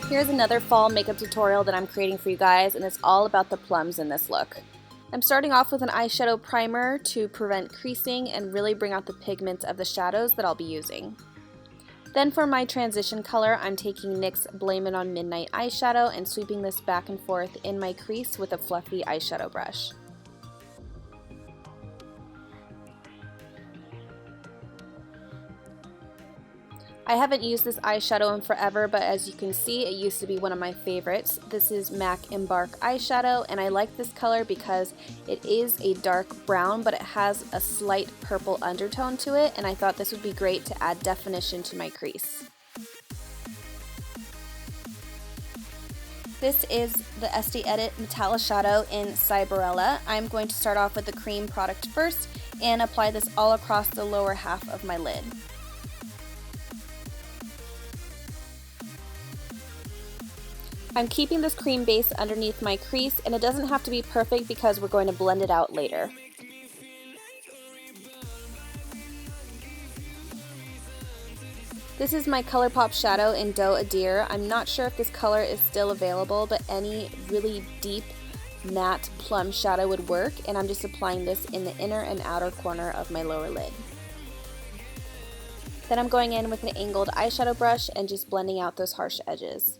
Here's another fall makeup tutorial that I'm creating for you guys, and it's all about the plums in this look. I'm starting off with an eyeshadow primer to prevent creasing and really bring out the pigments of the shadows that I'll be using. Then for my transition color, I'm taking NYX Blame It On Midnight eyeshadow and sweeping this back and forth in my crease with a fluffy eyeshadow brush. I haven't used this eyeshadow in forever, but as you can see, it used to be one of my favorites. This is MAC Embark Eyeshadow, and I like this color because it is a dark brown, but it has a slight purple undertone to it, and I thought this would be great to add definition to my crease. This is the Estee Edit Metallishadow in Cyberella. I'm going to start off with the cream product first and apply this all across the lower half of my lid. I'm keeping this cream base underneath my crease, and it doesn't have to be perfect because we're going to blend it out later. This is my ColourPop shadow in Doe Adir. I'm not sure if this color is still available, but any really deep matte plum shadow would work, and I'm just applying this in the inner and outer corner of my lower lid. Then I'm going in with an angled eyeshadow brush and just blending out those harsh edges.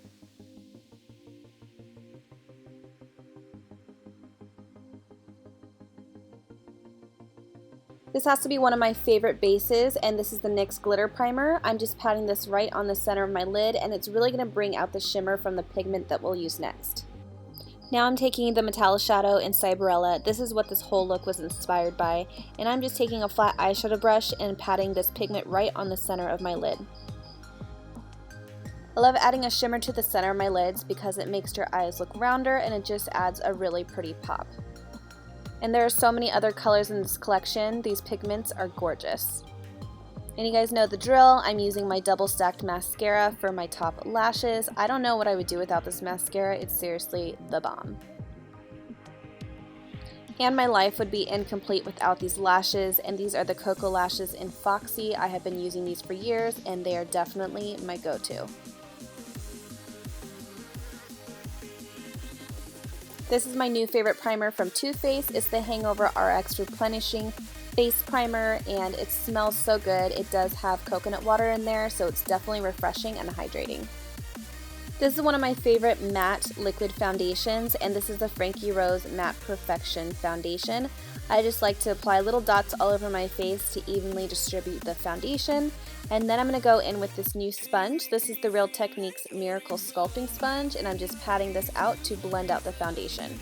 This has to be one of my favorite bases, and this is the NYX Glitter Primer. I'm just patting this right on the center of my lid, and it's really going to bring out the shimmer from the pigment that we'll use next. Now I'm taking the Metallishadow in Cyberella. This is what this whole look was inspired by, and I'm just taking a flat eyeshadow brush and patting this pigment right on the center of my lid. I love adding a shimmer to the center of my lids because it makes your eyes look rounder, and it just adds a really pretty pop. And there are so many other colors in this collection. These pigments are gorgeous. And you guys know the drill. I'm using my double stacked mascara for my top lashes. I don't know what I would do without this mascara. It's seriously the bomb. And my life would be incomplete without these lashes, and these are the KOKO lashes in Foxy. I have been using these for years, and they are definitely my go-to. This is my new favorite primer from Too Faced. It's the Hangover RX Replenishing Face Primer, and it smells so good. It does have coconut water in there, so it's definitely refreshing and hydrating. This is one of my favorite matte liquid foundations, and this is the Frankie Rose Matte Perfection Foundation. I just like to apply little dots all over my face to evenly distribute the foundation. And then I'm going to go in with this new sponge. This is the Real Techniques Miracle Sculpting Sponge, and I'm just patting this out to blend out the foundation.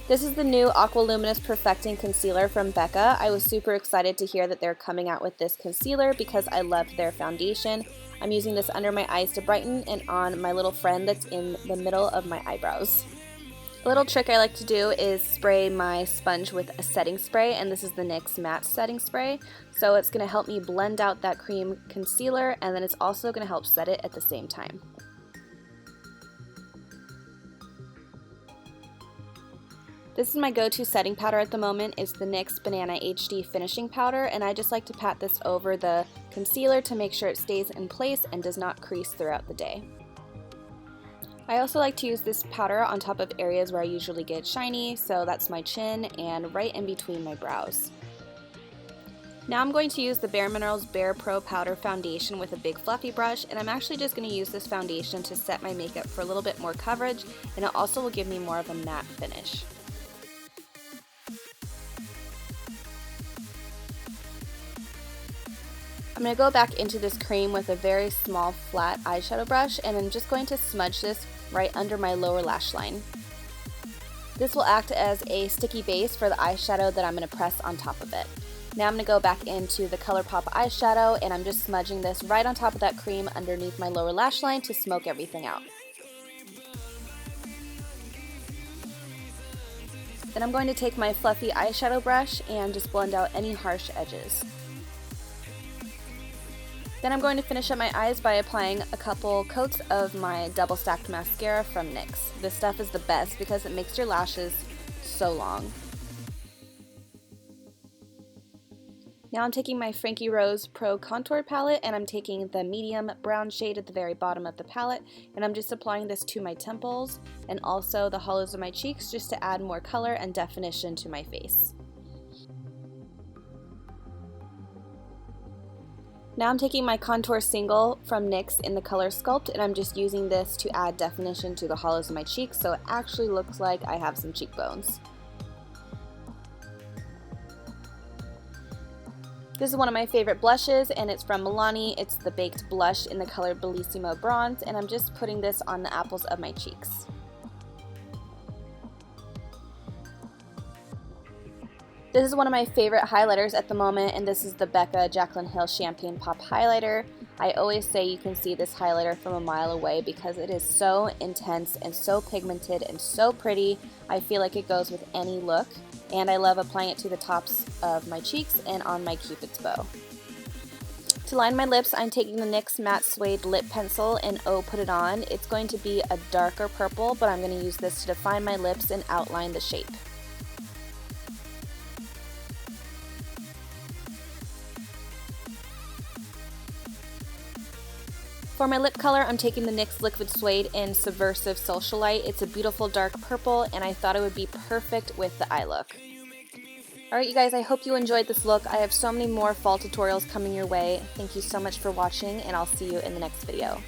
This is the new Aqua Luminous Perfecting Concealer from Becca. I was super excited to hear that they're coming out with this concealer because I loved their foundation. I'm using this under my eyes to brighten and on my little friend that's in the middle of my eyebrows. A little trick I like to do is spray my sponge with a setting spray, and this is the NYX Matte Setting Spray. So it's going to help me blend out that cream concealer, and then it's also going to help set it at the same time. This is my go-to setting powder at the moment. It's the NYX Banana HD Finishing Powder, and I just like to pat this over the concealer to make sure it stays in place and does not crease throughout the day. I also like to use this powder on top of areas where I usually get shiny, so that's my chin and right in between my brows. Now I'm going to use the bareMinerals BorePRO Powder Foundation with a big fluffy brush, and I'm actually just going to use this foundation to set my makeup for a little bit more coverage, and it also will give me more of a matte finish. I'm going to go back into this cream with a very small flat eyeshadow brush, and I'm just going to smudge this right under my lower lash line. This will act as a sticky base for the eyeshadow that I'm going to press on top of it. Now I'm going to go back into the ColourPop eyeshadow, and I'm just smudging this right on top of that cream underneath my lower lash line to smoke everything out. Then I'm going to take my fluffy eyeshadow brush and just blend out any harsh edges. Then I'm going to finish up my eyes by applying a couple coats of my double stacked mascara from NYX. This stuff is the best because it makes your lashes so long. Now I'm taking my Frankie Rose Pro Contour Palette and I'm taking the medium brown shade at the very bottom of the palette, and I'm just applying this to my temples and also the hollows of my cheeks just to add more color and definition to my face. Now I'm taking my contour single from NYX in the color Sculpt, and I'm just using this to add definition to the hollows of my cheeks so it actually looks like I have some cheekbones. This is one of my favorite blushes, and it's from Milani. It's the Baked Blush in the color Belissimo Bronze, and I'm just putting this on the apples of my cheeks. This is one of my favorite highlighters at the moment, and this is the BeccaxJaclyn Hill Champagne Pop Highlighter. I always say you can see this highlighter from a mile away because it is so intense and so pigmented and so pretty. I feel like it goes with any look, and I love applying it to the tops of my cheeks and on my Cupid's bow. To line my lips, I'm taking the NYX Matte Suede Lip Pencil in Oh Put It On. It's going to be a darker purple, but I'm going to use this to define my lips and outline the shape. For my lip color, I'm taking the NYX Liquid Suede in Subversive Socialite. It's a beautiful dark purple, and I thought it would be perfect with the eye look. Alright you guys, I hope you enjoyed this look. I have so many more fall tutorials coming your way. Thank you so much for watching, and I'll see you in the next video.